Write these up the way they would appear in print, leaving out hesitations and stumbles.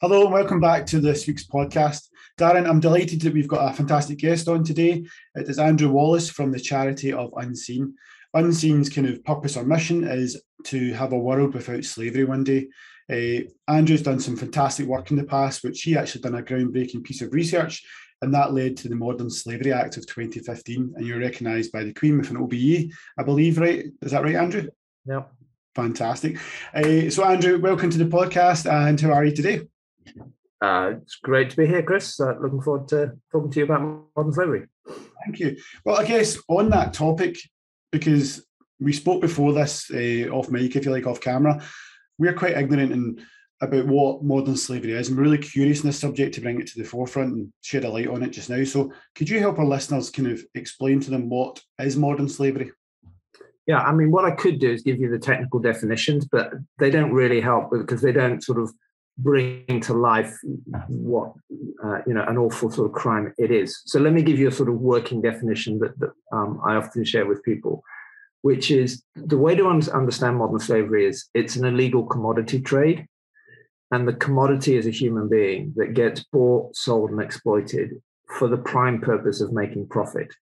Hello and welcome back to this week's podcast. Darren, I'm delighted that we've got a fantastic guest on today. It is Andrew Wallis from the charity of Unseen. Unseen's kind of purpose or mission is to have a world without slavery one day. Andrew's done some fantastic work in the past, which he actually done a groundbreaking piece of research, and that led to the Modern Slavery Act of 2015, and you're recognised by the Queen with an OBE, I believe, right? Is that right, Andrew? Yep. Fantastic. So Andrew, welcome to the podcast, and how are you today? It's great to be here, Chris. Looking forward to talking to you about modern slavery. Thank you. Well, I guess on that topic, because we spoke before this off mic, if you like, off camera, we're quite ignorant about what modern slavery is. I'm really curious in this subject to bring it to the forefront and shed a light on it just now. So could you help our listeners kind of explain to them what is modern slavery? Yeah, I mean, what I could do is give you the technical definitions, but they don't really help because they don't sort of bring to life what an awful sort of crime it is. So let me give you a sort of working definition that I often share with people, which is the way to understand modern slavery is it's an illegal commodity trade, and the commodity is a human being that gets bought, sold, and exploited for the prime purpose of making profit.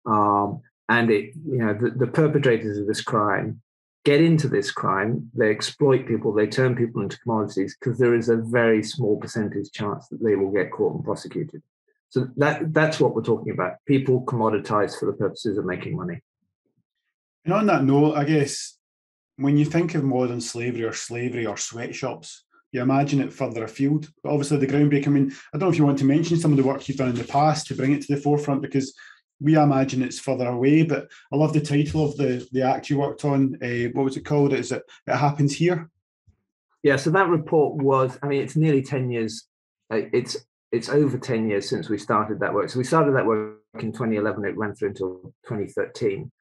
And the perpetrators of this crime get into this crime, they exploit people, they turn people into commodities because there is a very small percentage chance that they will get caught and prosecuted. So that's what we're talking about. People commoditized for the purposes of making money. And on that note, I guess when you think of modern slavery or sweatshops, you imagine it further afield. But obviously the groundbreaking, I mean, I don't know if you want to mention some of the work you've done in the past to bring it to the forefront, because we imagine it's further away, but I love the title of the act you worked on. What was it called? Is it Happens Here? Yeah, so that report was, I mean, it's nearly 10 years. It's over 10 years since we started that work. So we started that work in 2011. It ran through until 2013.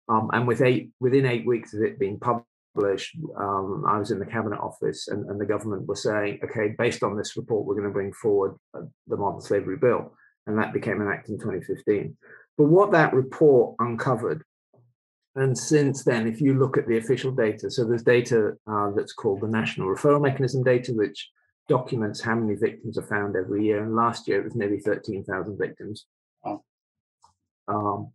And within 8 weeks of it being published, I was in the Cabinet Office and the government was saying, okay, based on this report, we're going to bring forward the Modern Slavery Bill. And that became an act in 2015. But what that report uncovered, and since then, if you look at the official data, so there's data that's called the National Referral Mechanism data, which documents how many victims are found every year. And last year, it was nearly 13,000 victims. And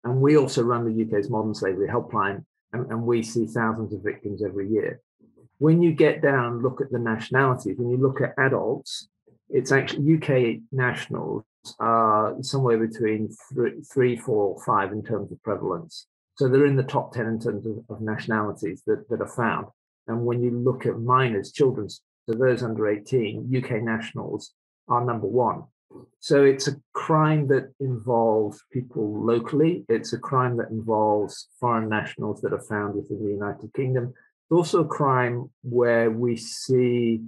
we also run the UK's Modern Slavery Helpline, and we see thousands of victims every year. When you get down and look at the nationalities, when you look at adults, it's actually UK nationals somewhere between 3, 4, 5 in terms of prevalence. So they're in the top 10 in terms of nationalities that are found. And when you look at minors, children, so those under 18, UK nationals are number 1. So it's a crime that involves people locally. It's a crime that involves foreign nationals that are found within the United Kingdom. It's also a crime where we see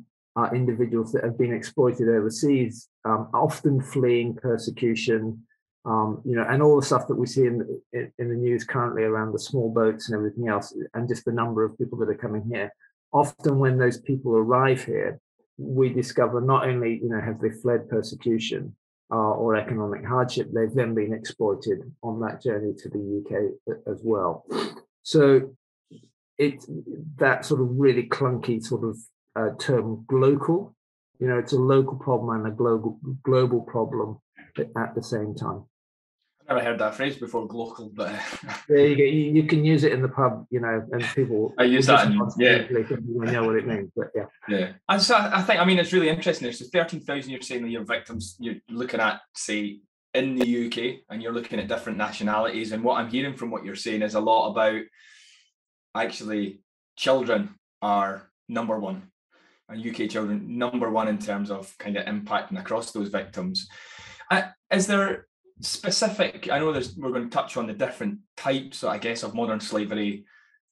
individuals that have been exploited overseas, often fleeing persecution, and all the stuff that we see in the news currently around the small boats and everything else, and just the number of people that are coming here. Often when those people arrive here, we discover not only have they fled persecution or economic hardship, they've then been exploited on that journey to the UK as well. So it's that sort of really clunky sort of term local, it's a local problem and a global problem at the same time. I've never heard that phrase before, glocal, but there you go. You can use it in the pub, and people. I use that. We know what it means, but yeah. Yeah, and so I think it's really interesting. There's 13,000 you're saying that your victims you're looking at, say, in the UK, and you're looking at different nationalities. And what I'm hearing from what you're saying is a lot about actually children are number 1. And UK children, number 1 in terms of kind of impacting across those victims. Is there specific, I know we're going to touch on the different types, I guess, of modern slavery,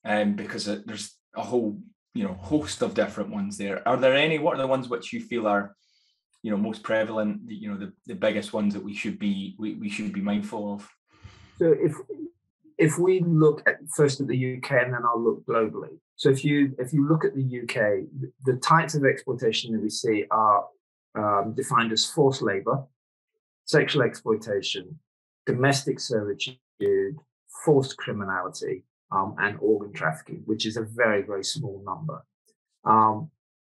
because there's a whole, host of different ones there. Are there any, what are the ones which you feel are, most prevalent, the biggest ones that we should be mindful of? So if we look first at the UK, and then I'll look globally. So if you look at the UK, the types of exploitation that we see are defined as forced labour, sexual exploitation, domestic servitude, forced criminality, and organ trafficking, which is a very, very small number.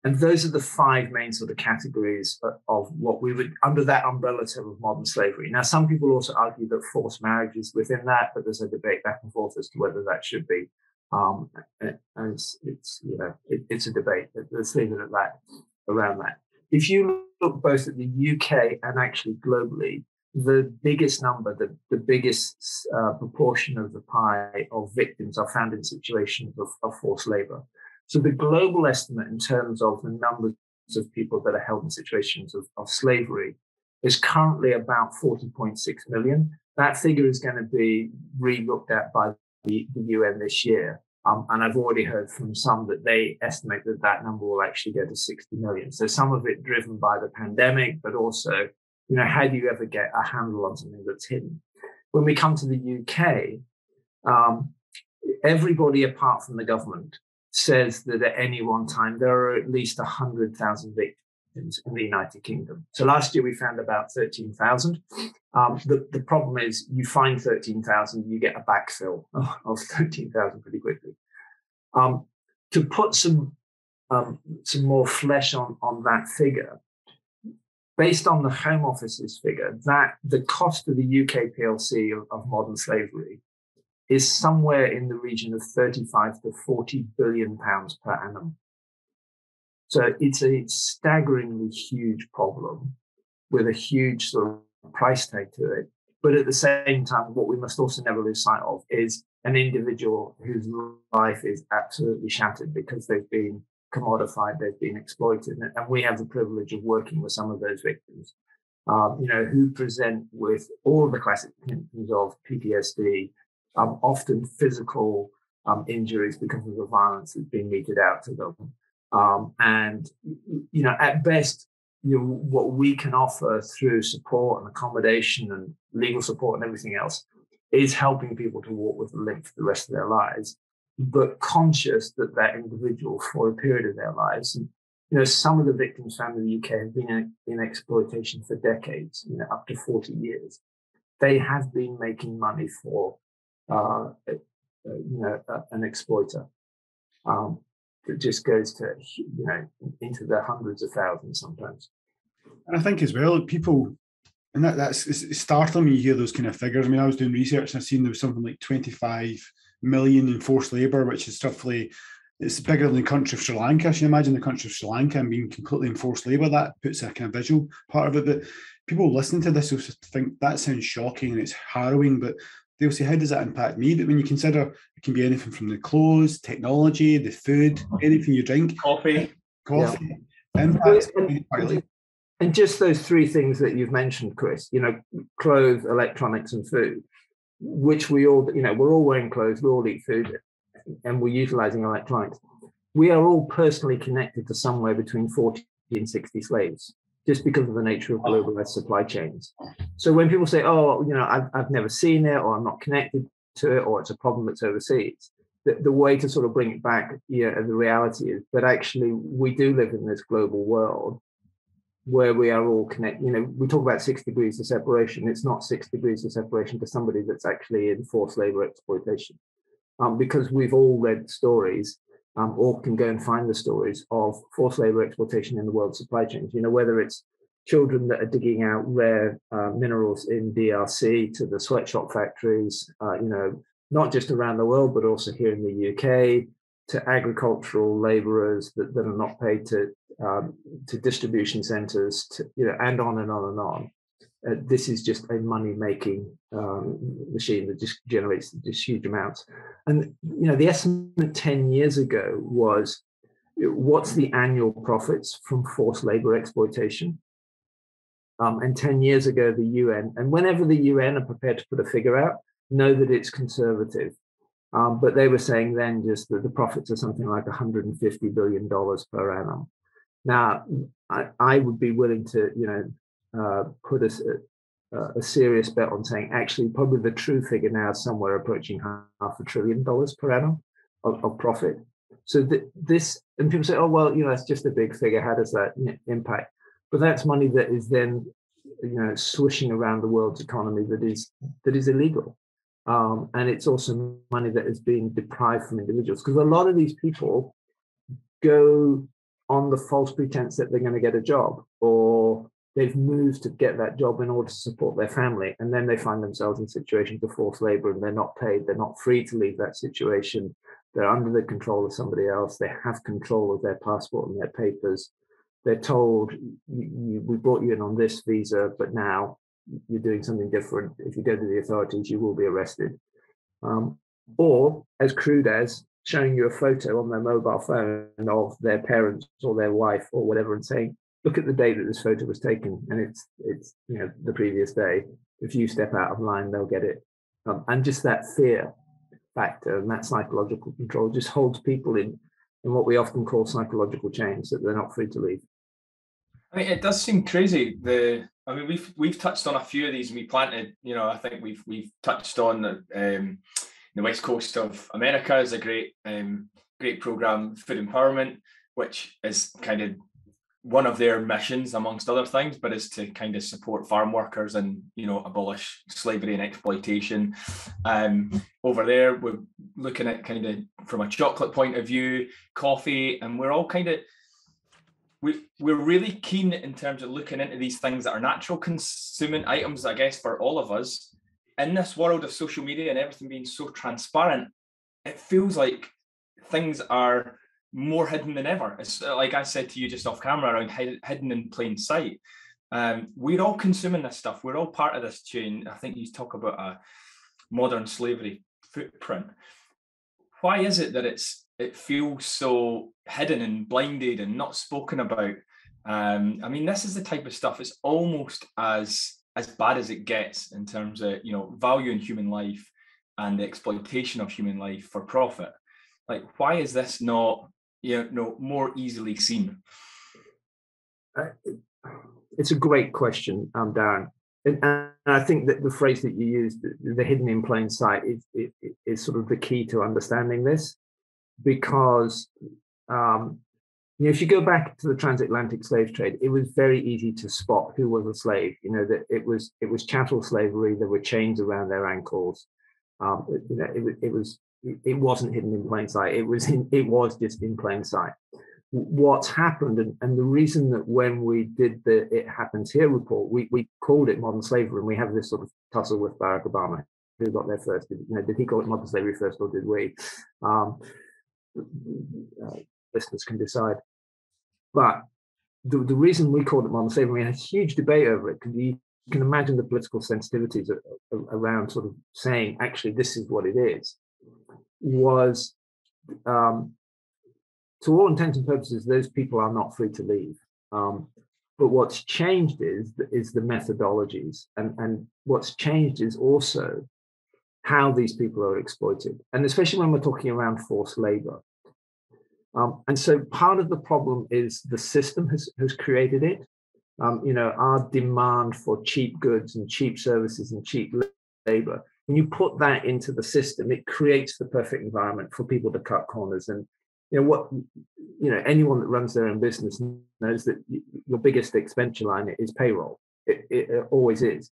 And those are the five main sort of categories of what we would, under that umbrella term of modern slavery. Now, some people also argue that forced marriage is within that, but there's a debate back and forth as to whether that should be. And it's a debate. Let's leave it at that, around that. If you look both at the UK and actually globally, the biggest number, the biggest proportion of the pie of victims are found in situations of forced labor. So the global estimate in terms of the numbers of people that are held in situations of slavery is currently about 40.6 million. That figure is going to be re-looked at by the UN this year. And I've already heard from some that they estimate that that number will actually go to 60 million. So some of it driven by the pandemic, but also, how do you ever get a handle on something that's hidden? When we come to the UK, everybody apart from the government says that at any one time there are at least 100,000 victims in the United Kingdom. So last year we found about 13,000. The problem is you find 13,000, you get a backfill of 13,000 pretty quickly. To put some more flesh on that figure, based on the Home Office's figure, that the cost of the UK PLC of modern slavery is somewhere in the region of 35 to 40 billion pounds per annum. So it's a staggeringly huge problem with a huge sort of price tag to it. But at the same time, what we must also never lose sight of is an individual whose life is absolutely shattered because they've been commodified, they've been exploited. And we have the privilege of working with some of those victims, who present with all of the classic symptoms of PTSD, often physical injuries because of the violence that's being meted out to them. At best, what we can offer through support and accommodation and legal support and everything else is helping people to walk with a limp for the rest of their lives, but conscious that individual for a period of their lives. And, some of the victims found in the UK have been in exploitation for decades, up to 40 years. They have been making money for an exploiter. It just goes to, into the hundreds of thousands sometimes. And I think as well, people, and it's startling when you hear those kind of figures. I mean, I was doing research and I've seen there was something like 25 million in forced labour, which is roughly, it's bigger than the country of Sri Lanka. So you imagine the country of Sri Lanka and being completely in forced labour, that puts a kind of visual part of it. But people listening to this will think that sounds shocking and it's harrowing, but they'll say, how does that impact me? But when you consider it can be anything from the clothes, technology, the food, anything you drink, coffee, impacts. And just those three things that you've mentioned, Chris, clothes, electronics, and food, which we all, we're all wearing clothes, we all eat food, and we're utilizing electronics. We are all personally connected to somewhere between 40 and 60 slaves, just because of the nature of globalized supply chains. So when people say, I've never seen it, or I'm not connected to it, or it's a problem that's overseas, the way to sort of bring it back, the reality is that actually we do live in this global world where we are all connected. We talk about 6 degrees of separation. It's not 6 degrees of separation to somebody that's actually in forced labor exploitation, because we've all read stories, or can go and find the stories of forced labor exploitation in the world supply chains. Whether it's children that are digging out rare minerals in DRC to the sweatshop factories, not just around the world, but also here in the UK, to agricultural laborers that are not paid to distribution centers, and on and on and on. This is just a money-making machine that just generates just huge amounts. And the estimate 10 years ago was, what's the annual profits from forced labor exploitation? And 10 years ago, the UN, and whenever the UN are prepared to put a figure out, know that it's conservative. But they were saying then just that the profits are something like $150 billion per annum. Now, I would be willing to, put a serious bet on saying actually probably the true figure now is somewhere approaching $500 billion per annum of profit. So this, and people say, oh, well, it's just a big figure. How does that impact? But that's money that is then, swishing around the world's economy that is illegal. And it's also money that is being deprived from individuals, because a lot of these people go on the false pretense that they're going to get a job, or they've moved to get that job in order to support their family, and then they find themselves in situations of forced labor and they're not paid, they're not free to leave that situation, they're under the control of somebody else, they have control of their passport and their papers, they're told, we brought you in on this visa, but now you're doing something different. If you go to the authorities, you will be arrested. Or as crude as showing you a photo on their mobile phone of their parents or their wife or whatever and saying, look at the day that this photo was taken, and it's the previous day. If you step out of line, they'll get it. And just that fear factor and that psychological control just holds people in what we often call psychological chains, that they're not free to leave. I mean, it does seem crazy. We've touched on a few of these, and we planted. I think we've touched on the West Coast of America is a great program, Food Empowerment, which is kind of one of their missions, amongst other things, but is to kind of support farm workers and abolish slavery and exploitation. Over there, we're looking at kind of from a chocolate point of view, coffee, and we're all kind of. We're really keen in terms of looking into these things that are natural consuming items, I guess, for all of us. In this world of social media and everything being so transparent, it feels like things are more hidden than ever. It's like I said to you just off camera, around hidden in plain sight. We're all consuming this stuff. We're all part of this chain. I think you talk about a modern slavery footprint. Why is it that it feels so hidden and blinded and not spoken about? This is the type of stuff, it's almost as bad as it gets in terms of valuing human life and the exploitation of human life for profit. Like, why is this not more easily seen? It's a great question, Darren. And I think that the phrase that you used, the hidden in plain sight, is sort of the key to understanding this. Because if you go back to the transatlantic slave trade, it was very easy to spot who was a slave. That it was chattel slavery. There were chains around their ankles. It wasn't hidden in plain sight. It was just in plain sight. What's happened, and the reason that when we did the It Happens Here report, we called it modern slavery, and we have this sort of tussle with Barack Obama, who got there first. Did he call it modern slavery first, or did we? Listeners can decide. But the reason we called it modern slavery, we had a huge debate over it, because you can imagine the political sensitivities around sort of saying, actually, this is what it is, was to all intents and purposes, those people are not free to leave. But what's changed is the methodologies, and what's changed is also how these people are exploited, and especially when we're talking around forced labor. And so part of the problem is the system has created it. Our demand for cheap goods and cheap services and cheap labor, when you put that into the system, it creates the perfect environment for people to cut corners. And anyone that runs their own business knows that your biggest expenditure line is payroll. It always is.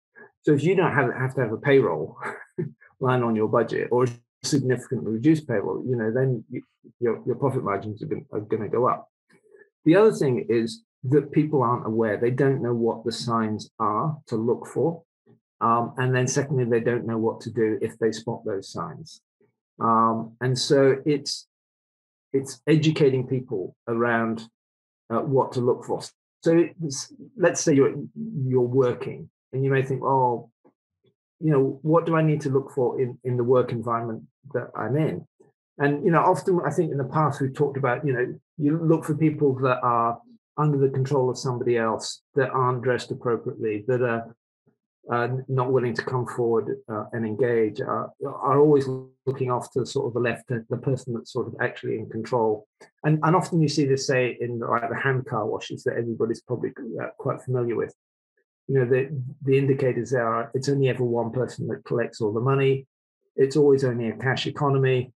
So if you don't have to have a payroll line on your budget, or significantly reduced payroll, then your profit margins are going to go up. The other thing is that people aren't aware. They don't know what the signs are to look for. And then secondly, they don't know what to do if they spot those signs. And so it's educating people around what to look for. So let's say you're working, and you may think, what do I need to look for in the work environment that I'm in? And often I think in the past we've talked about, you look for people that are under the control of somebody else, that aren't dressed appropriately, that are not willing to come forward and engage, are always looking off to sort of the left, the person that's sort of actually in control. And often you see this, say, in like the hand car washes that everybody's probably quite familiar with. The indicators there are, it's only ever one person that collects all the money. It's always only a cash economy.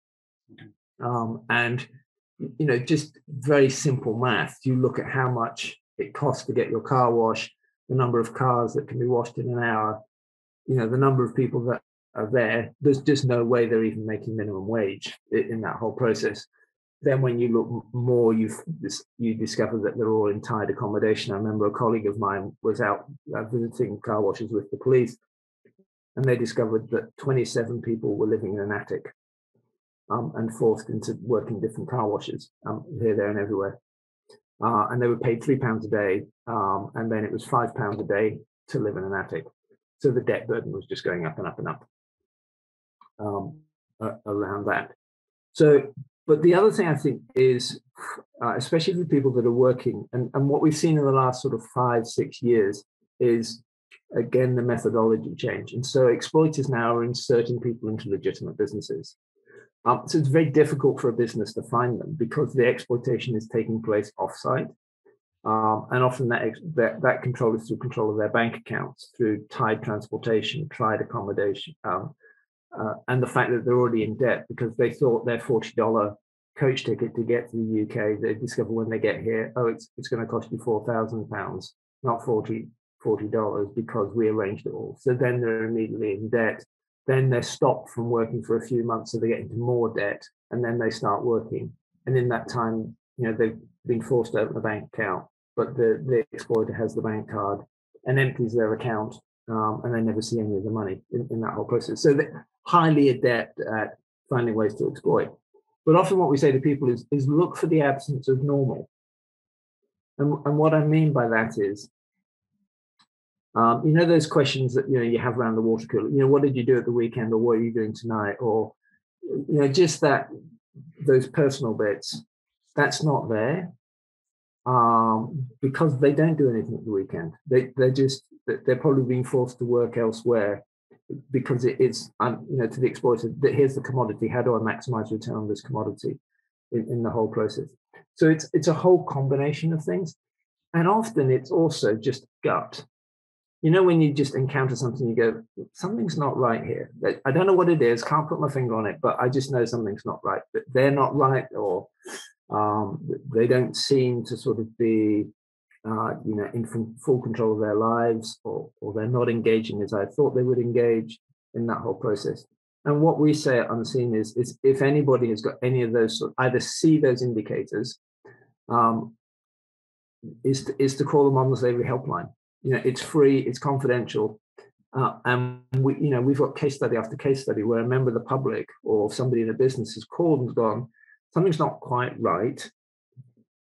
And just very simple math. You look at how much it costs to get your car washed, the number of cars that can be washed in an hour, the number of people that are there. There's just no way they're even making minimum wage in that whole process. Then when you look more, you discover that they're all in tied accommodation. I remember a colleague of mine was out visiting car washes with the police, and they discovered that 27 people were living in an attic and forced into working different car washes here, there, and everywhere. And they were paid £3 a day, and then it was £5 a day to live in an attic. So the debt burden was just going up and up and up around that. So, but the other thing I think is, especially for people that are working, and what we've seen in the last sort of 5-6 years is, again, the methodology change. And so exploiters now are inserting people into legitimate businesses. So it's very difficult for a business to find them because the exploitation is taking place offsite. And often that control is through control of their bank accounts, through tied transportation, tied accommodation, and the fact that they're already in debt because they thought their $40 coach ticket to get to the UK, they discover when they get here, oh, it's going to cost you £4,000, not $40 because we arranged it all. So then they're immediately in debt. Then they're stopped from working for a few months, so they get into more debt, and then they start working. And in that time, they've been forced to open a bank account, but the exploiter has the bank card and empties their account, and they never see any of the money in that whole process. So they're highly adept at finding ways to exploit. But often what we say to people is look for the absence of normal. And what I mean by that is, those questions that you have around the water cooler. What did you do at the weekend, or what are you doing tonight, or just those personal bits. That's not there because they don't do anything at the weekend. They're probably being forced to work elsewhere because it's to the exploiter that here's the commodity. How do I maximize return on this commodity in the whole process? So it's a whole combination of things, and often it's also just gut. When you just encounter something, you go, something's not right here. I don't know what it is, can't put my finger on it, but I just know something's not right. But they're not right, or they don't seem to sort of be, in full control of their lives, or they're not engaging as I thought they would engage in that whole process. And what we say at Unseen is if anybody has got any of those, either see those indicators, is to call them on the slavery helpline. It's free, it's confidential, and we've got case study after case study where a member of the public or somebody in a business has called and gone, something's not quite right,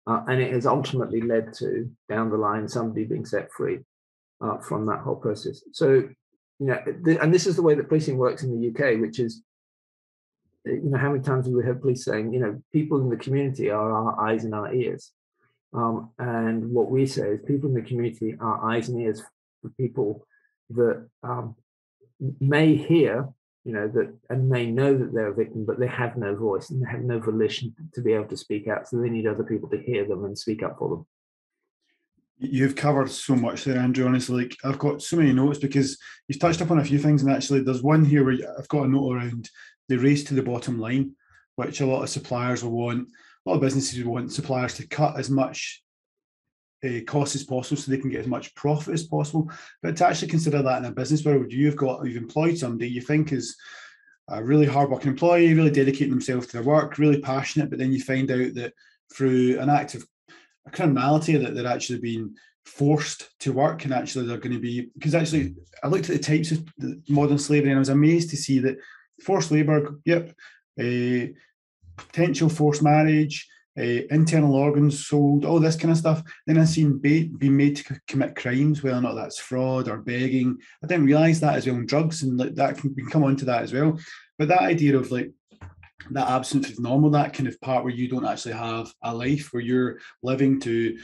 and it has ultimately led to, down the line, somebody being set free from that whole process. So, and this is the way that policing works in the UK, which is, how many times have we heard police saying, people in the community are our eyes and our ears. And what we say is people in the community are eyes and ears for people that may hear, that and may know that they're a victim, but they have no voice and they have no volition to be able to speak out. So they need other people to hear them and speak up for them. You've covered so much there, Andrew. Honestly, I've got so many notes because you've touched upon a few things, and actually there's one here where I've got a note around the race to the bottom line, which a lot of suppliers will want. A lot of businesses want suppliers to cut as much cost as possible so they can get as much profit as possible. But to actually consider that in a business world, you've employed somebody you think is a really hardworking employee, really dedicating themselves to their work, really passionate, but then you find out that through an act of criminality that they're actually being forced to work, and actually they're going to be, because actually I looked at the types of modern slavery and I was amazed to see that forced labour, potential forced marriage, internal organs sold, all this kind of stuff. Then I've seen being made to commit crimes, whether or not that's fraud or begging. I didn't realise that as well, in drugs, and that we can come on to that as well. But that idea of that absence of normal, that kind of part where you don't actually have a life, where you're living to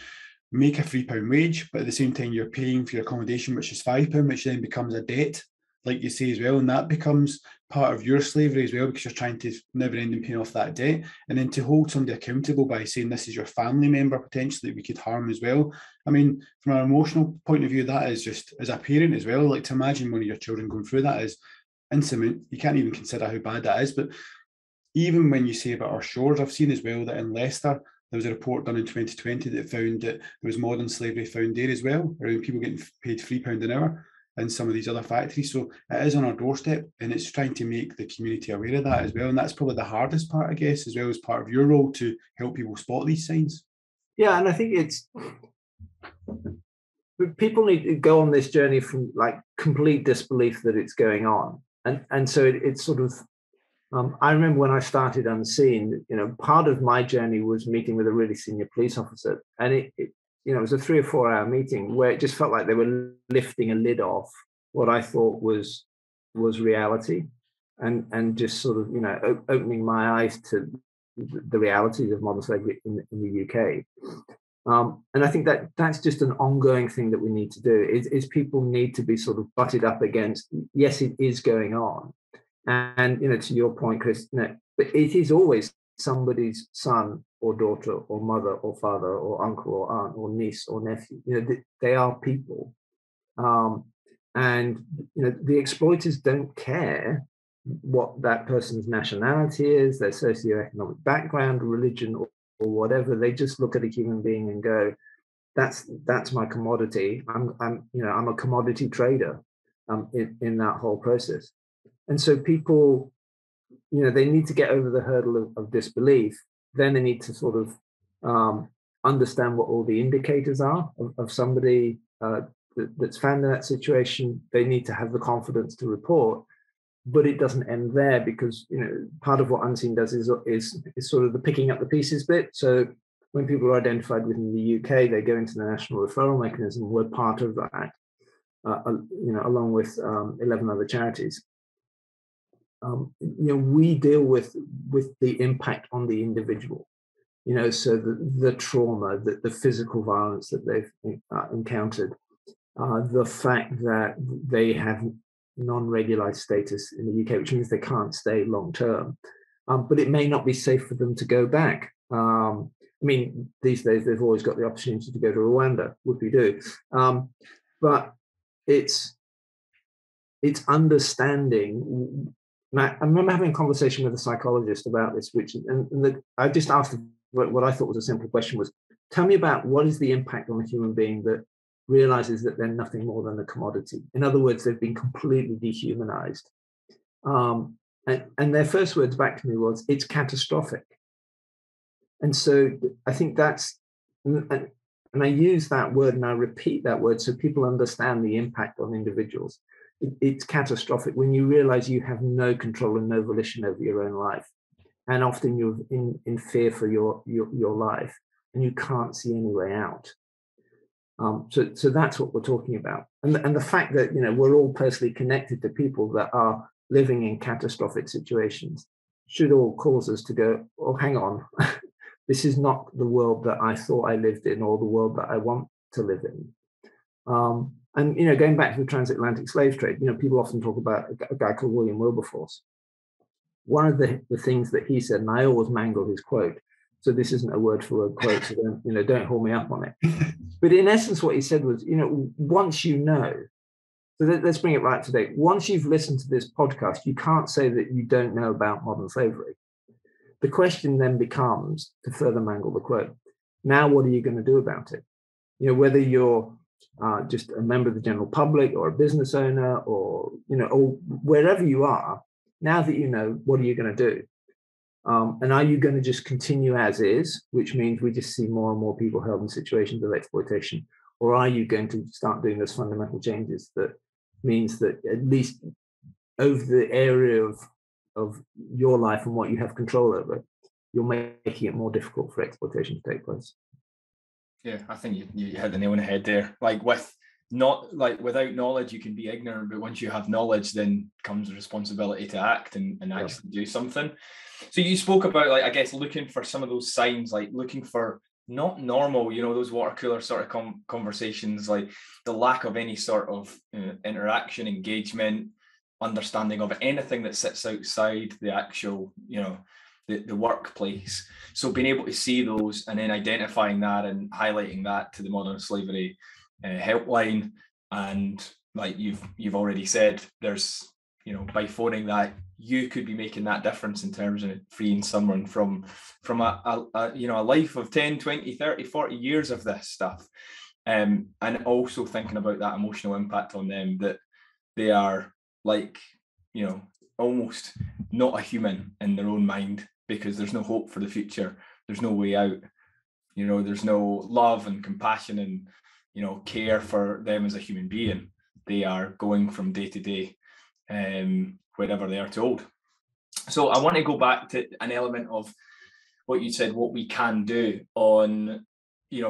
make a £3 wage, but at the same time you're paying for your accommodation, which is £5, which then becomes a debt, like you say as well, and that becomes part of your slavery as well, because you're trying to never end in paying off that debt. And then to hold somebody accountable by saying this is your family member potentially that we could harm as well. I mean, from an emotional point of view, that is just, as a parent as well, to imagine one of your children going through that is intimate. You can't even consider how bad that is. But even when you say about our shores, I've seen as well that in Leicester, there was a report done in 2020 that found that there was modern slavery found there as well, around people getting paid £3 an hour. in some of these other factories. So it is on our doorstep, and it's trying to make the community aware of that as well. And that's probably the hardest part, I guess, as well as part of your role to help people spot these signs. Yeah, and I think people need to go on this journey from like complete disbelief that it's going on. And so it's sort of, I remember when I started Unseen, part of my journey was meeting with a really senior police officer. And it was a 3 or 4 hour meeting where it just felt like they were lifting a lid off what I thought was reality, and just sort of, opening my eyes to the realities of modern slavery in the UK. And I think that's just an ongoing thing that we need to do, is people need to be sort of butted up against, yes, it is going on. And, to your point, Chris, but it is always somebody's son or daughter or mother or father or uncle or aunt or niece or nephew. They are people. And, the exploiters don't care what that person's nationality is, their socioeconomic background, religion, or whatever. They just look at a human being and go, that's my commodity. I'm a commodity trader in that whole process. And so people, they need to get over the hurdle of disbelief. Then they need to sort of understand what all the indicators are of somebody that's found in that situation. They need to have the confidence to report. But it doesn't end there, because part of what Unseen does is sort of the picking up the pieces bit. So when people are identified within the UK, they go into the national referral mechanism. We're part of that, along with 11 other charities. We deal with the impact on the individual. So the trauma, the physical violence that they've encountered, the fact that they have non-regularized status in the UK, which means they can't stay long term, but it may not be safe for them to go back. These days they've always got the opportunity to go to Rwanda, whoopie-doo. But it's understanding. I remember having a conversation with a psychologist about this, I just asked what I thought was a simple question was, tell me about what is the impact on a human being that realizes that they're nothing more than a commodity. In other words, they've been completely dehumanized. And their first words back to me was, it's catastrophic. And so I think that's, and I use that word and I repeat that word so people understand the impact on individuals. It's catastrophic when you realize you have no control and no volition over your own life. And often you're in fear for your life, and you can't see any way out. So that's what we're talking about. And the fact that, we're all personally connected to people that are living in catastrophic situations should all cause us to go, oh, hang on, this is not the world that I thought I lived in or the world that I want to live in. And, going back to the transatlantic slave trade, people often talk about a guy called William Wilberforce. One of the things that he said, and I always mangle his quote, so this isn't a word for word quote, so don't hold me up on it. But in essence, what he said was, once so let's bring it right today. Once you've listened to this podcast, you can't say that you don't know about modern slavery. The question then becomes, to further mangle the quote, now what are you going to do about it? Whether you're just a member of the general public or a business owner or wherever you are, now that what are you going to do? And are you going to just continue as is, which means we just see more and more people held in situations of exploitation? Or are you going to start doing those fundamental changes that means that at least over the area of your life and what you have control over, you're making it more difficult for exploitation to take place? Yeah, I think you hit the nail on the head there. Without knowledge, you can be ignorant, but once you have knowledge, then comes the responsibility to act and actually do something. So you spoke about, I guess, looking for some of those signs, looking for not normal, those water cooler sort of conversations, like the lack of any sort of interaction, engagement, understanding of anything that sits outside the actual, the workplace. So being able to see those and then identifying that and highlighting that to the modern slavery helpline, and you've already said, there's by phoning that, you could be making that difference in terms of freeing someone from a life of 10, 20, 30, 40 years of this stuff, and also thinking about that emotional impact on them, that They are like, almost not a human in their own mind, because there's no hope for the future. There's no way out. There's no love and compassion and, care for them as a human being. They are going from day to day, wherever they are told. So I want to go back to an element of what you said, what we can do on,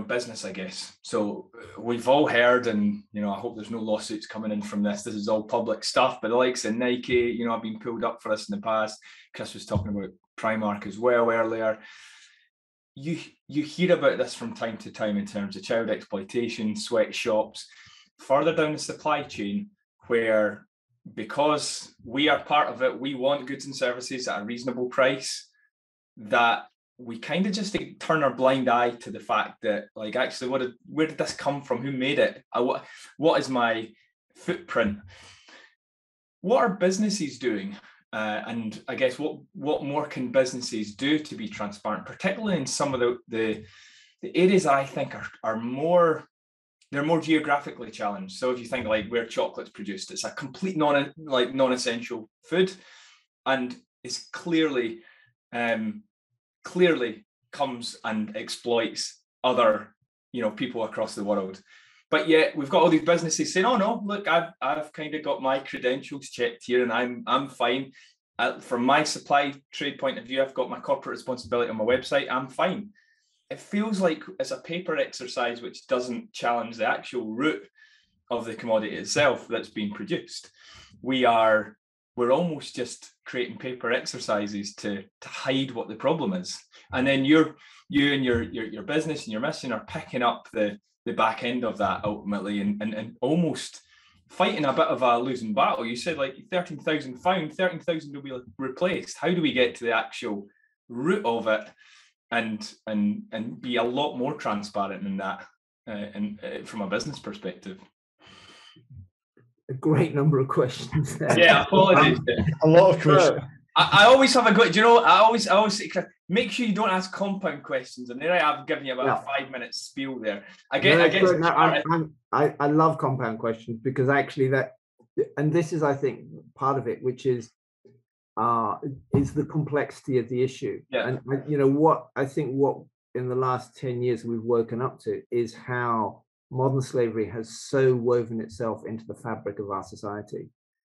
business, I guess. So we've all heard, and, I hope there's no lawsuits coming in from this. This is all public stuff, but the likes of Nike, I've been pulled up for this in the past. Chris was talking about Primark as well earlier. You hear about this from time to time in terms of child exploitation, sweatshops, further down the supply chain, where because we are part of it, we want goods and services at a reasonable price, that we kind of just turn our blind eye to the fact that, like, actually, where did this come from? Who made it? What is my footprint? What are businesses doing? And I guess what more can businesses do to be transparent, particularly in some of the areas that I think are more, they're more geographically challenged. So if you think like where chocolate's produced, it's a complete non-essential food, and it's clearly comes and exploits other people across the world. But yet we've got all these businesses saying, "Oh no, look, I've kind of got my credentials checked here, and I'm fine. From my supply trade point of view, I've got my corporate responsibility on my website. I'm fine." It feels like it's a paper exercise which doesn't challenge the actual root of the commodity itself that's being produced. We're almost just creating paper exercises to hide what the problem is, and then you and your business and your mission are picking up the back end of that ultimately, and almost fighting a bit of a losing battle. You said like 13,000 found, 13,000 will be replaced. How do we get to the actual root of it and be a lot more transparent in that, and from a business perspective? A great number of questions there. Yeah, apologies. A lot of questions. I always have a good, I always say, make sure you don't ask compound questions. And there I've given you about a 5-minute spiel there. I love compound questions, because actually and this is, I think, part of it, which is the complexity of the issue. Yeah. And what in the last 10 years we've woken up to is how modern slavery has so woven itself into the fabric of our society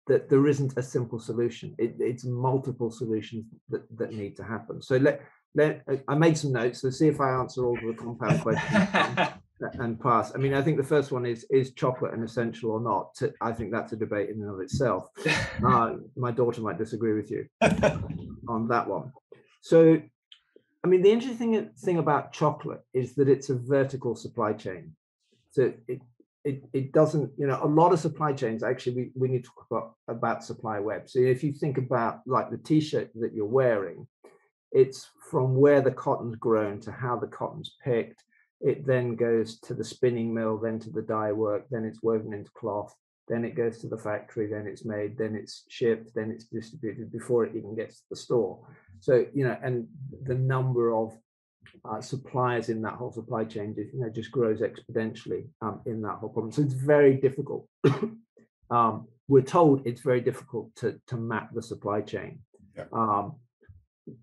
that there isn't a simple solution. It's multiple solutions that need to happen. So I made some notes. Let's see if I answer all the compound questions and pass. I mean, I think the first one is chocolate an essential or not? I think that's a debate in and of itself. My daughter might disagree with you on that one. So, I mean, the interesting thing about chocolate is that it's a vertical supply chain. So it doesn't, a lot of supply chains, actually, we need to talk about supply web. So if you think about like the t-shirt that you're wearing, it's from where the cotton's grown to how the cotton's picked. It then goes to the spinning mill, then to the dye work, then it's woven into cloth, then it goes to the factory, then it's made, then it's shipped, then it's distributed before it even gets to the store. So, and the number of suppliers in that whole supply chain just grows exponentially in that whole problem. So it's very difficult. We're told it's very difficult to map the supply chain. Yeah.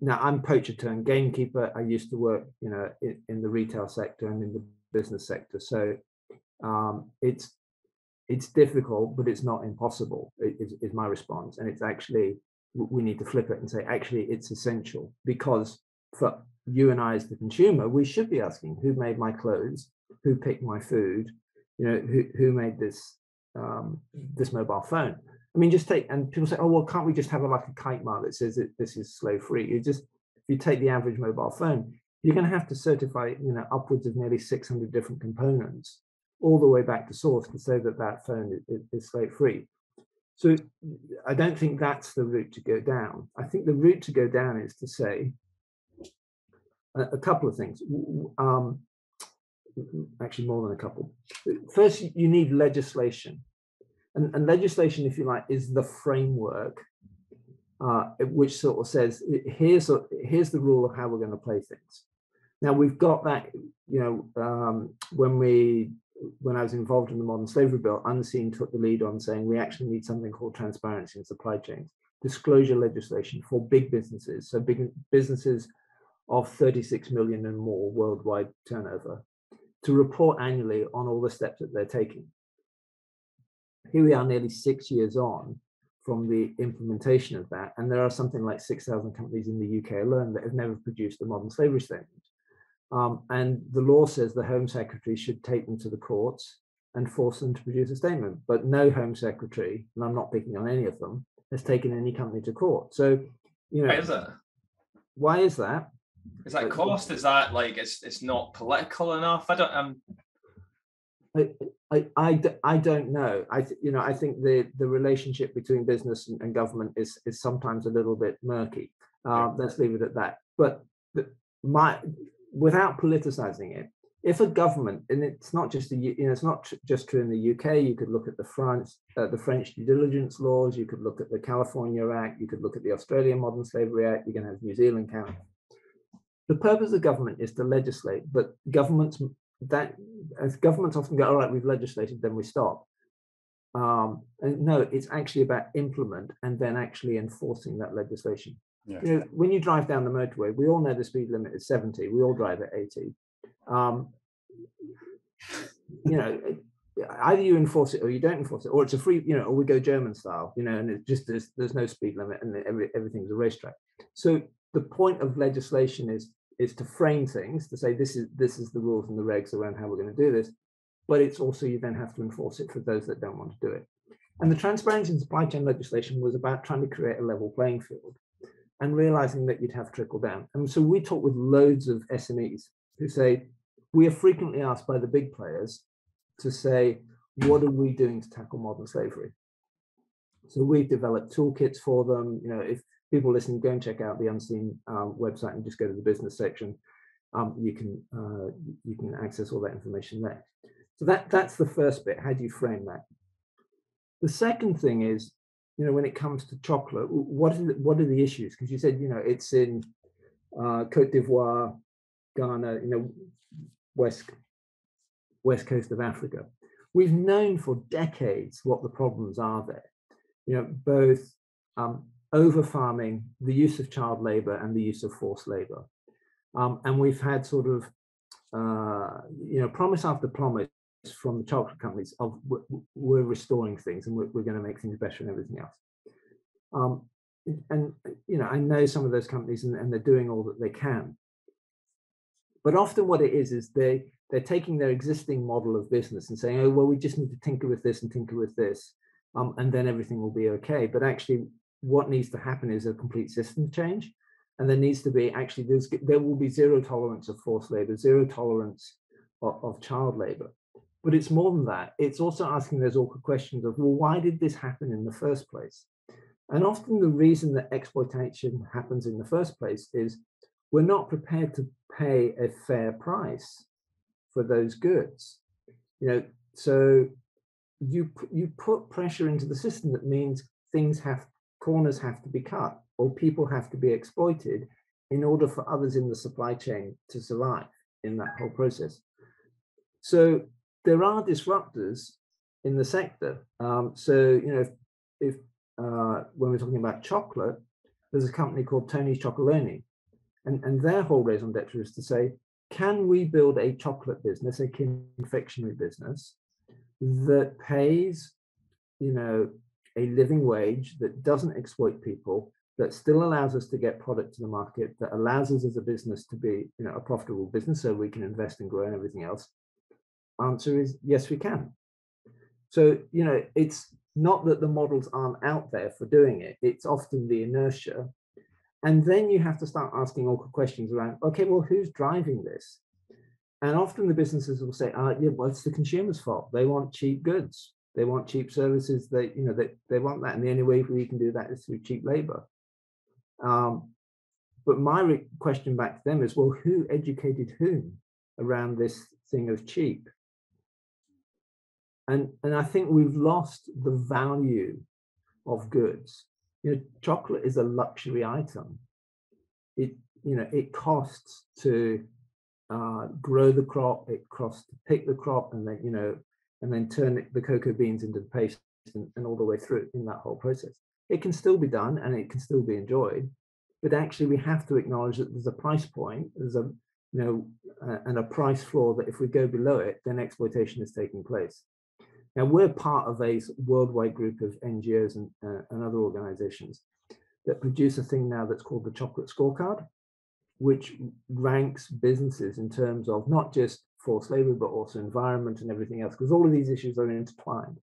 Now I'm poacher turned gamekeeper. I used to work in the retail sector and in the business sector. So it's difficult, but it's not impossible, is my response. And it's actually, we need to flip it and say, actually, it's essential, because for you and I as the consumer, we should be asking, who made my clothes? Who picked my food? Who made this this mobile phone? I mean, and people say, oh, well, can't we just have a kite mark that says that this is slave free? If you take the average mobile phone, you're going to have to certify, upwards of nearly 600 different components all the way back to source to say that phone is slave free. So I don't think that's the route to go down. I think the route to go down is to say a couple of things. Actually, more than a couple. First, you need legislation. And legislation, if you like, is the framework which sort of says, here's the rule of how we're going to play things. Now, we've got that, when we when I was involved in the modern slavery bill, Unseen took the lead on saying we actually need something called transparency in supply chains, disclosure legislation for big businesses. So big businesses of 36 million and more worldwide turnover, to report annually on all the steps that they're taking. Here we are nearly 6 years on from the implementation of that, and there are something like 6,000 companies in the UK alone that have never produced a modern slavery statement. And the law says the Home Secretary should take them to the courts and force them to produce a statement. But no Home Secretary, and I'm not picking on any of them, has taken any company to court. So, you know, Why is that? Why is that? Is that cost? Is that like it's not political enough? I don't. I don't know. I think the relationship between business and government is sometimes a little bit murky. Let's leave it at that. But without politicizing it, if a government, and it's not just it's not just true in the UK. You could look at the French due diligence laws. You could look at the California Act. You could look at the Australian Modern Slavery Act. You can have New Zealand County. The purpose of government is to legislate, but governments often go, all right, we've legislated, then we stop. And no, it's actually about implement and then actually enforcing that legislation. Yeah. You know, when you drive down the motorway, we all know the speed limit is 70. We all drive at 80. You know, either you enforce it or you don't enforce it, or it's a free, you know, or we go German style, you know, and it just there's no speed limit and everything's a racetrack. So the point of legislation is to frame things, to say this is the rules and the regs around how we're going to do this, but it's also you then have to enforce it for those that don't want to do it. And the transparency in supply chain legislation was about trying to create a level playing field and realizing that you'd have trickle down. And so we talk with loads of SMEs who say, we are frequently asked by the big players to say, what are we doing to tackle modern slavery? So we've developed toolkits for them. You know, if people listening, go and check out the Unseen website and just go to the business section. You can access all that information there. So that's the first bit. How do you frame that? The second thing is, you know, when it comes to chocolate, what are the issues? Because you said, you know, it's in Côte d'Ivoire, Ghana, you know, west coast of Africa. We've known for decades what the problems are there. You know, both over farming, the use of child labor, and the use of forced labor. And we've had sort of, you know, promise after promise from the chocolate companies of we're restoring things and we're going to make things better and everything else. And, you know, I know some of those companies and they're doing all that they can. But often what it is they're taking their existing model of business and saying, oh, well, we just need to tinker with this and tinker with this, and then everything will be okay. But actually, what needs to happen is a complete system change. And there needs to be actually, there will be zero tolerance of forced labor, zero tolerance of child labor. But it's more than that. It's also asking those awkward questions of, well, why did this happen in the first place? And often the reason that exploitation happens in the first place is we're not prepared to pay a fair price for those goods. You know, so you put pressure into the system that means corners have to be cut or people have to be exploited in order for others in the supply chain to survive in that whole process. So there are disruptors in the sector. So, you know, if when we're talking about chocolate, there's a company called Tony's Chocolonely, and their whole raison d'etre is to say, can we build a chocolate business, a confectionery business that pays, you know, a living wage, that doesn't exploit people, that still allows us to get product to the market, that allows us as a business to be, you know, a profitable business so we can invest and grow and everything else? Answer is yes, we can. So, you know, it's not that the models aren't out there for doing it. It's often the inertia. And then you have to start asking awkward questions around, okay, well, who's driving this? And often the businesses will say, yeah, well, it's the consumer's fault. They want cheap goods. They want cheap services. They want that. And the only way we can do that is through cheap labor. But my question back to them is, well, who educated whom around this thing of cheap? And I think we've lost the value of goods. You know, chocolate is a luxury item. It costs to grow the crop, it costs to pick the crop, and then turn the cocoa beans into the paste and all the way through in that whole process. It can still be done and it can still be enjoyed, but actually we have to acknowledge that there's a price point, there's a and a price floor that if we go below it, then exploitation is taking place. Now we're part of a worldwide group of NGOs and other organizations that produce a thing now that's called the Chocolate Scorecard, which ranks businesses in terms of not just forced labor, but also environment and everything else, because all of these issues are intertwined.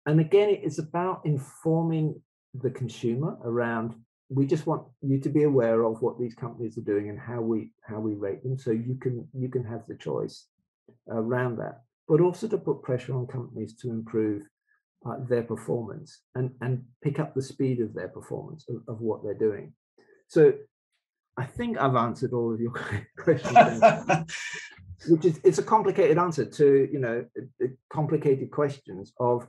And again, it's about informing the consumer around, we just want you to be aware of what these companies are doing and how we rate them, so you can have the choice around that, but also to put pressure on companies to improve their performance and pick up the speed of their performance of what they're doing. So I think I've answered all of your questions, which is, it's a complicated answer to complicated questions of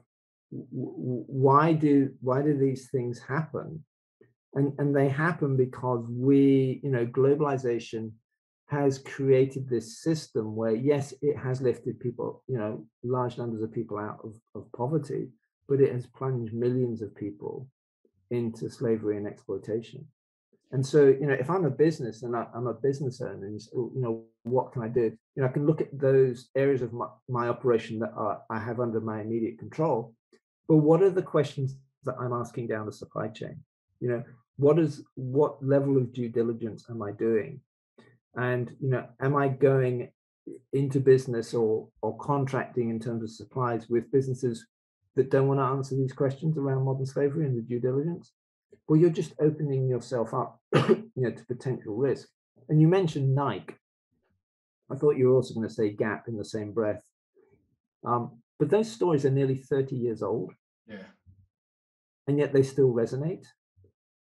why do these things happen, and they happen because globalization has created this system where, yes, it has lifted people, large numbers of people out of poverty, but it has plunged millions of people into slavery and exploitation. And so, if I'm a business and I'm a business owner, and what can I do? I can look at those areas of my operation that I have under my immediate control. But what are the questions that I'm asking down the supply chain? What level of due diligence am I doing? And am I going into business or contracting in terms of supplies with businesses that don't want to answer these questions around modern slavery and the due diligence? Well, you're just opening yourself up, to potential risk. And you mentioned Nike. I thought you were also going to say Gap in the same breath. But those stories are nearly 30 years old. Yeah. And yet they still resonate.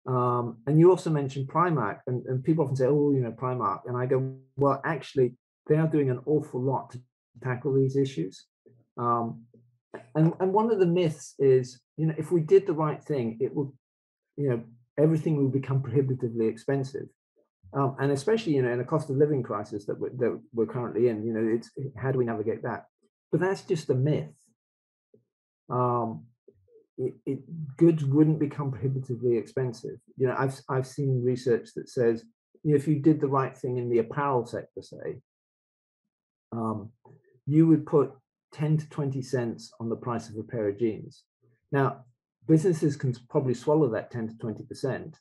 And you also mentioned Primark, and people often say, Primark. And I go, well, actually, they are doing an awful lot to tackle these issues. And one of the myths is, if we did the right thing, it would, everything will become prohibitively expensive. And especially, in a cost of living crisis that we're currently in, it's how do we navigate that? But that's just a myth. Goods wouldn't become prohibitively expensive. I've seen research that says, if you did the right thing in the apparel sector, say, you would put 10 to 20 cents on the price of a pair of jeans. Now, businesses can probably swallow that 10 to 20%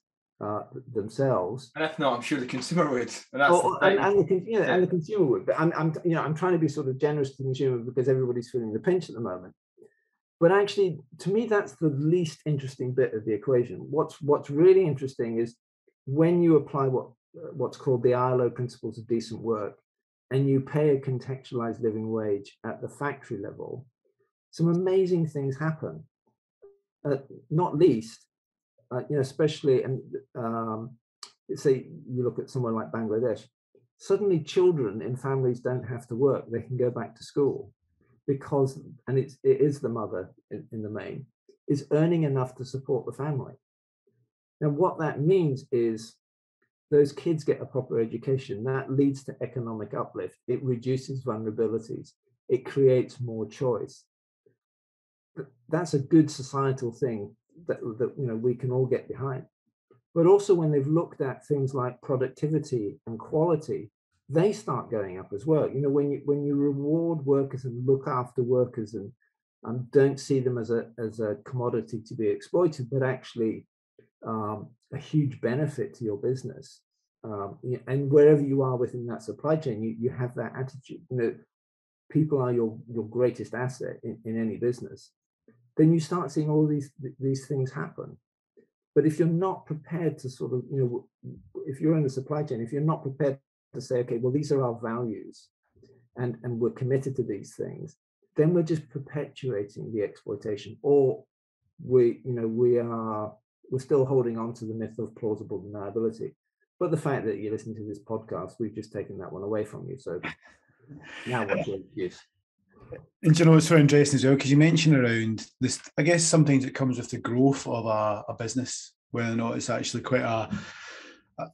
themselves. And if not, I'm sure the consumer would. And the consumer would. But I'm trying to be sort of generous to the consumer because everybody's feeling the pinch at the moment. But actually, to me, that's the least interesting bit of the equation. What's really interesting is when you apply what's called the ILO principles of decent work, and you pay a contextualized living wage at the factory level, some amazing things happen. Not least, especially, and say you look at somewhere like Bangladesh, suddenly children in families don't have to work; they can go back to school. Because, and it is the mother in the main, is earning enough to support the family. Now, what that means is those kids get a proper education. That leads to economic uplift. It reduces vulnerabilities. It creates more choice. That's a good societal thing that we can all get behind. But also when they've looked at things like productivity and quality, they start going up as well. When you reward workers and look after workers and don't see them as a commodity to be exploited, but actually a huge benefit to your business. And wherever you are within that supply chain, you have that attitude. People are your greatest asset in any business. Then you start seeing all these things happen. But if you're not prepared to sort of, if you're in the supply chain, if you're not prepared to say, okay, well, these are our values and we're committed to these things, then we're just perpetuating the exploitation, or we're still holding on to the myth of plausible deniability. But the fact that you're listening to this podcast, we've just taken that one away from you. So now what's your excuse? And it's so interesting as well, because you mentioned around this, I guess sometimes it comes with the growth of a business, whether or not it's actually quite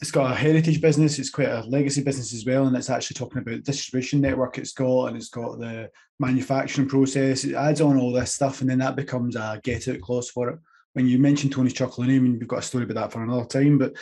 it's got a heritage business, it's quite a legacy business as well, and it's actually talking about the distribution network it's got, and it's got the manufacturing process. It adds on all this stuff, and then that becomes a get out clause for it. When you mentioned Tony's Chocolate, I mean, we've got a story about that for another time, but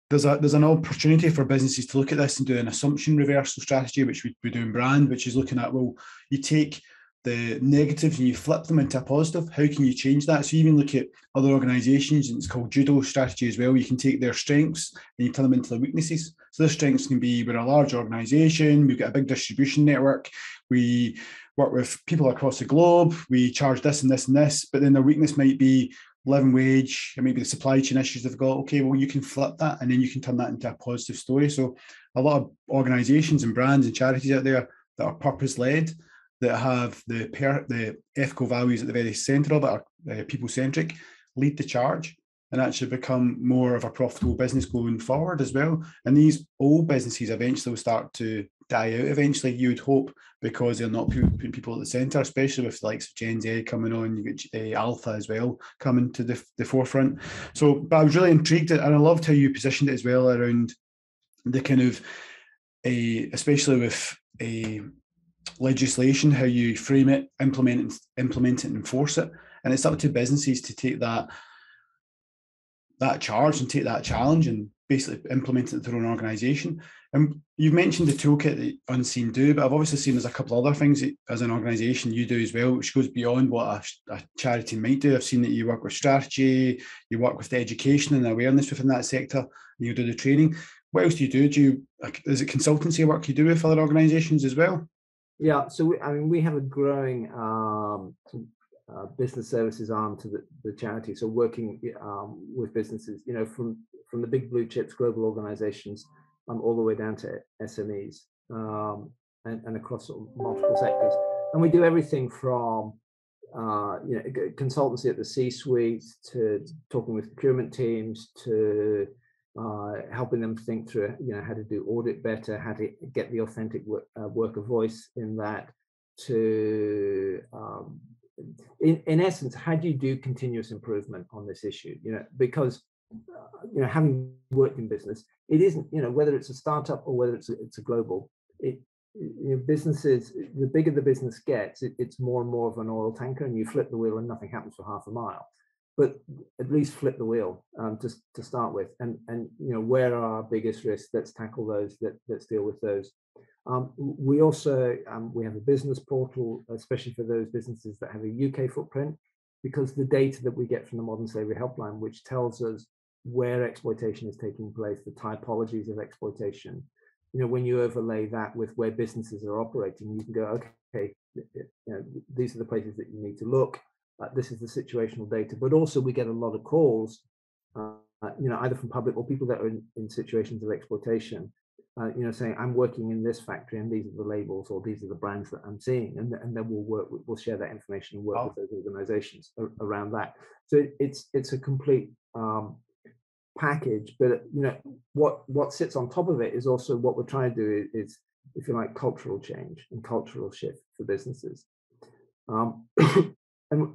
there's an opportunity for businesses to look at this and do an assumption reversal strategy, which we do in brand, which is looking at, well, you take the negatives and you flip them into a positive. How can you change that? So you even look at other organizations, and it's called judo strategy as well. You can take their strengths and you turn them into their weaknesses. So their strengths can be, we're a large organization, we've got a big distribution network, we work with people across the globe, we charge this and this and this, but then their weakness might be living wage, and maybe the supply chain issues they've got. Okay, well, you can flip that and then you can turn that into a positive story. So a lot of organizations and brands and charities out there that are purpose-led, that have the ethical values at the very centre of it, are people-centric, lead the charge and actually become more of a profitable business going forward as well. And these old businesses eventually will start to die out eventually, you would hope, because they're not putting people at the centre, especially with the likes of Gen Z coming on. You get Alpha as well coming to the forefront. So, but I was really intrigued, and I loved how you positioned it as well around the kind of, especially with legislation, how you frame it, implement it and enforce it. And it's up to businesses to take that charge and take that challenge and basically implement it in their own organisation. And you've mentioned the toolkit that Unseen do, but I've obviously seen there's a couple other things that, as an organisation, you do as well, which goes beyond what a charity might do. I've seen that you work with strategy, you work with the education and awareness within that sector, and you do the training. What else do you do? Is it consultancy work you do with other organisations as well? Yeah, so we have a growing business services arm to the charity. So working with businesses, from the big blue chips, global organizations, all the way down to SMEs, and across multiple sectors. And we do everything from consultancy at the C-suite, to talking with procurement teams, to helping them think through how to do audit better, how to get the authentic worker voice in that, to in essence, how do you do continuous improvement on this issue? Because having worked in business, it isn't, whether it's a startup or whether it's a global, businesses, the bigger the business gets, it's more and more of an oil tanker, and you flip the wheel and nothing happens for half a mile. But at least flip the wheel just to start with, and where are our biggest risks? Let's tackle those. Let's deal with those. We also we have a business portal, especially for those businesses that have a UK footprint, because the data that we get from the Modern Slavery Helpline, which tells us where exploitation is taking place, the typologies of exploitation. When you overlay that with where businesses are operating, you can go, okay, these are the places that you need to look. This is the situational data, but also we get a lot of calls, either from public or people that are in situations of exploitation, saying, I'm working in this factory and these are the labels or these are the brands that I'm seeing, and then we'll share that information and work with those organizations around that. So it's a complete package, but what sits on top of it is also what we're trying to do is, if you like, cultural change and cultural shift for businesses. And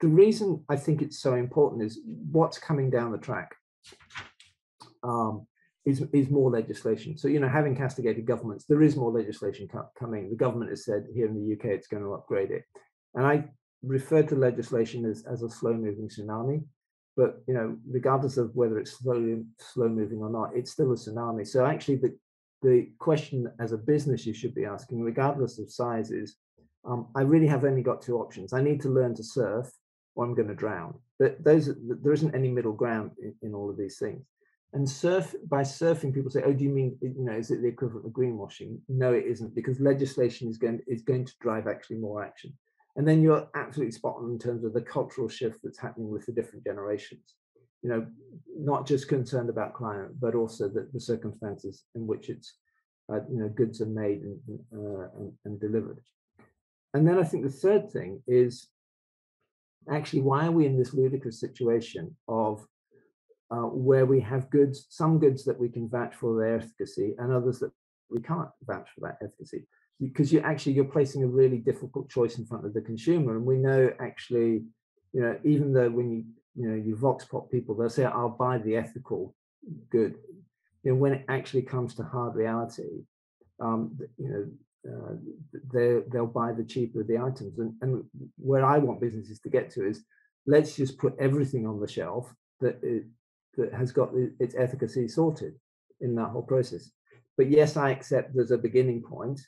the reason I think it's so important is what's coming down the track is more legislation. So, having castigated governments, there is more legislation coming. The government has said here in the UK it's going to upgrade it. And I refer to legislation as a slow-moving tsunami. But, regardless of whether it's slow-moving or not, it's still a tsunami. So actually the question as a business you should be asking, regardless of size, is, I really have only got two options. I need to learn to surf, or I'm going to drown. But there isn't any middle ground in all of these things. And by surfing, people say, oh, do you mean, is it the equivalent of greenwashing? No, it isn't, because legislation is going to drive actually more action. And then you're absolutely spot on in terms of the cultural shift that's happening with the different generations. Not just concerned about climate, but also the circumstances in which it's, goods are made and delivered. And then I think the third thing is, actually, why are we in this ludicrous situation of where we have some goods that we can vouch for their efficacy and others that we can't vouch for that efficacy? Because you're placing a really difficult choice in front of the consumer. And we know, actually, even though when you vox pop people, they'll say, I'll buy the ethical good. when it actually comes to hard reality, they'll buy the cheaper of the items. And where I want businesses to get to is, let's just put everything on the shelf that has got its efficacy sorted in that whole process. But yes, I accept there's a beginning point,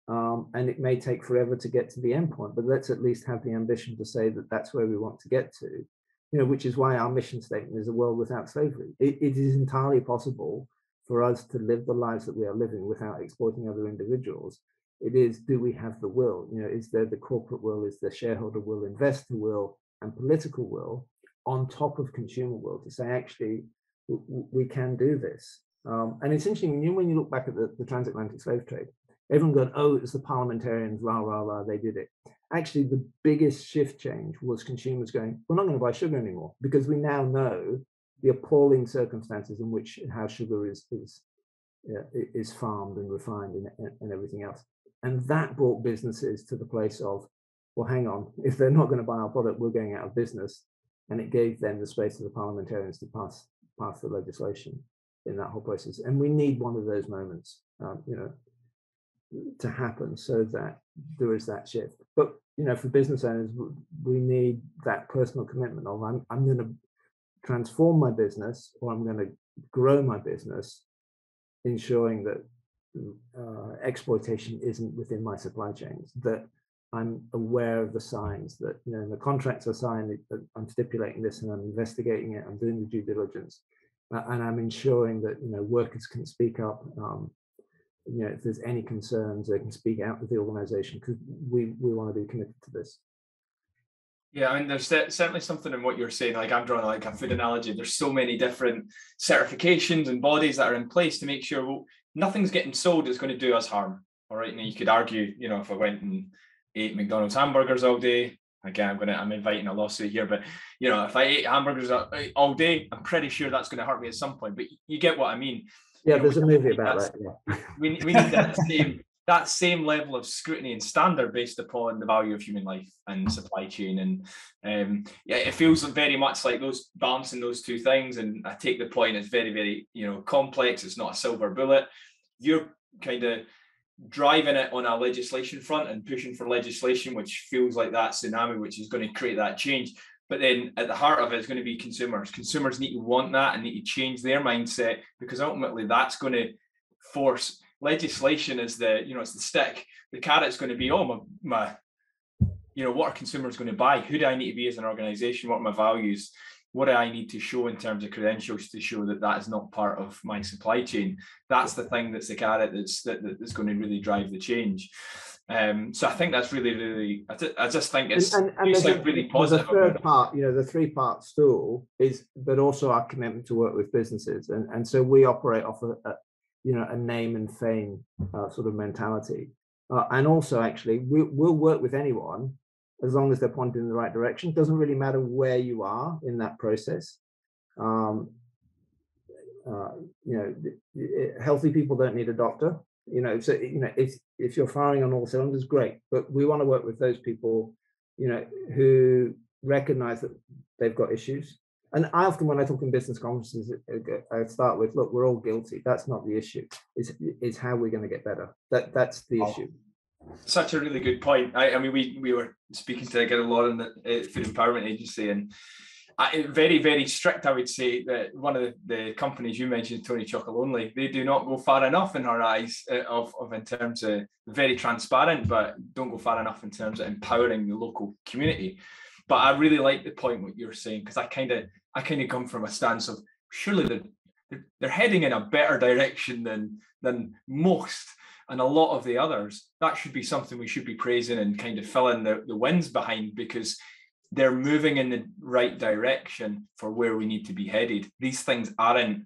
and it may take forever to get to the end point, but let's at least have the ambition to say that that's where we want to get to, which is why our mission statement is a world without slavery. It is entirely possible for us to live the lives that we are living without exploiting other individuals. It is, do we have the will? Is there the corporate will, is the shareholder will, investor will, and political will on top of consumer will to say, actually, we can do this. And it's interesting, when you look back at the transatlantic slave trade, everyone goes, oh, it's the parliamentarians, rah, rah, rah, they did it. Actually, the biggest shift change was consumers going, we're not going to buy sugar anymore, because we now know the appalling circumstances in which how sugar is farmed and refined and everything else. And that brought businesses to the place of, well, hang on, if they're not going to buy our product, we're going out of business. And it gave them the space of the parliamentarians to pass the legislation in that whole process. And we need one of those moments, to happen so that there is that shift. But, for business owners, we need that personal commitment of, I'm going to transform my business, or I'm going to grow my business, ensuring that exploitation isn't within my supply chains, that I'm aware of the signs, that the contracts are signed, I'm stipulating this and I'm investigating it, I'm doing the due diligence, and I'm ensuring that workers can speak up. If there's any concerns, they can speak out with the organization, because we want to be committed to this. Yeah, I mean, there's certainly something in what you're saying. Like, I'm drawing like a food analogy. There's so many different certifications and bodies that are in place to make sure nothing's getting sold that's going to do us harm. All right. You could argue, if I went and ate McDonald's hamburgers all day, again, I'm inviting a lawsuit here, but if I ate hamburgers all day, I'm pretty sure that's going to hurt me at some point. But you get what I mean. Yeah, there's a movie about that. Yeah. We need that same level of scrutiny and standard based upon the value of human life and supply chain. And it feels very much like those balancing those two things. And I take the point, it's very, very, complex. It's not a silver bullet. You're kind of driving it on a legislation front and pushing for legislation, which feels like that tsunami, which is going to create that change. But then at the heart of it is going to be consumers. Consumers need to want that and need to change their mindset, because ultimately that's going to force legislation is it's the stick. The carrot's going to be, my what are consumers going to buy? Who do I need to be as an organization? What are my values? What do I need to show in terms of credentials to show that is not part of my supply chain? That's the thing that's the carrot that's going to really drive the change. So I think that's really, really, I just think it's really positive. The third part, the three-part stool is, but also our commitment to work with businesses. And so we operate off a name and fame sort of mentality. And also, actually, we'll work with anyone as long as they're pointing in the right direction. It doesn't really matter where you are in that process. Healthy people don't need a doctor. So if you're firing on all cylinders, great. But we want to work with those people, who recognize that they've got issues. And I often, when I talk in business conferences, I start with, look, we're all guilty. That's not the issue. It's how we're going to get better. That's the issue. Such a really good point. I mean, we were speaking to a lot in the Food Empowerment Agency, and very, very strict, I would say, that one of the companies you mentioned, Tony Chocolonely, they do not go far enough in our eyes of in terms of very transparent, but don't go far enough in terms of empowering the local community. But I really like the point what you're saying, because I kind of come from a stance of, surely they're heading in a better direction than most and a lot of the others. That should be something we should be praising and kind of filling the wins behind, because they're moving in the right direction for where we need to be headed. These things aren't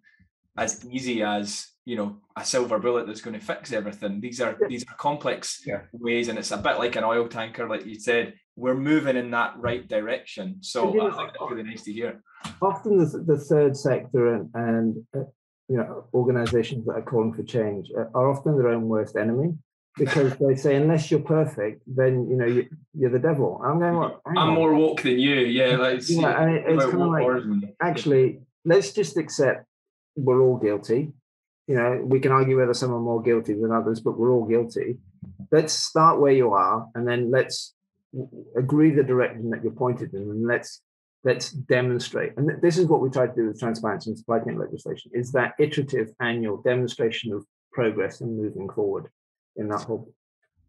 as easy as a silver bullet that's going to fix everything. These are complex ways, and it's a bit like an oil tanker, like you said. We're moving in that right direction. So I think that's really nice to hear. Often the third sector and organizations that are calling for change are often their own worst enemy, because they say, unless you're perfect, then you're the devil. I'm going, well, I'm more woke than you. Yeah, and it's kind of like, actually, let's just accept we're all guilty. we can argue whether some are more guilty than others, but we're all guilty. Let's start where you are, and then let's agree the direction that you're pointed in, and let's demonstrate. And this is what we try to do with transparency and supply chain legislation, is that iterative annual demonstration of progress and moving forward in that whole.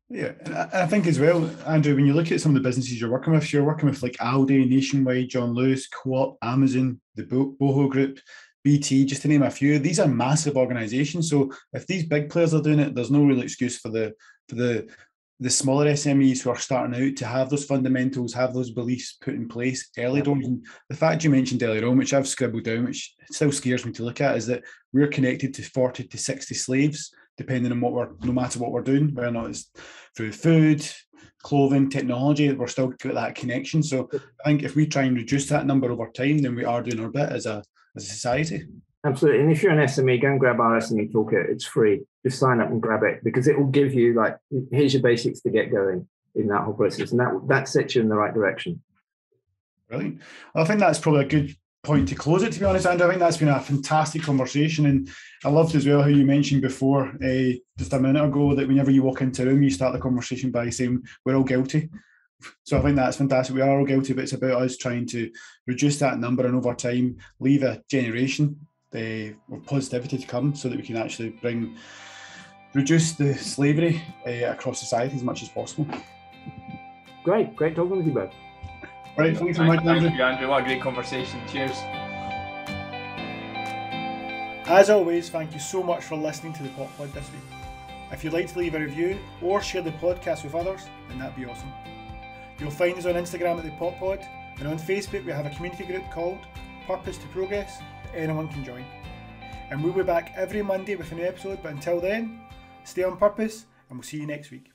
Yeah, and I think as well, Andrew, when you look at some of the businesses you're working with like Aldi, Nationwide, John Lewis, Co-op, Amazon, the Boho Group, BT, just to name a few, these are massive organisations. So if these big players are doing it, there's no real excuse for the smaller SMEs who are starting out to have those fundamentals, have those beliefs put in place early doors. And the fact you mentioned earlier on, which I've scribbled down, which still scares me to look at, is that we're connected to 40 to 60 slaves, depending on no matter what we're doing, whether or not it's through food, clothing, technology, we're still got that connection. So I think if we try and reduce that number over time, then we are doing our bit as a society. Absolutely. And if you're an SME, go and grab our SME toolkit. It's free. Just sign up and grab it, because it will give you, like, here's your basics to get going in that whole process. And that sets you in the right direction. Brilliant. I think that's probably a good point to close it, to be honest, Andrew. I think that's been a fantastic conversation. And I loved as well how you mentioned before, just a minute ago, that whenever you walk into a room, you start the conversation by saying we're all guilty. So I think that's fantastic. We are all guilty, but it's about us trying to reduce that number and over time leave a generation of positivity to come, so that we can actually reduce the slavery across society as much as possible. Great talking with you both. Right, thanks very much, Andrew. Thank you, Andrew. What a great conversation. Cheers. As always, thank you so much for listening to the Pop Pod this week. If you'd like to leave a review or share the podcast with others, then that'd be awesome. You'll find us on Instagram at the Pop Pod, and on Facebook we have a community group called Purpose to Progress that anyone can join. And we'll be back every Monday with a new episode, but until then, stay on purpose and we'll see you next week.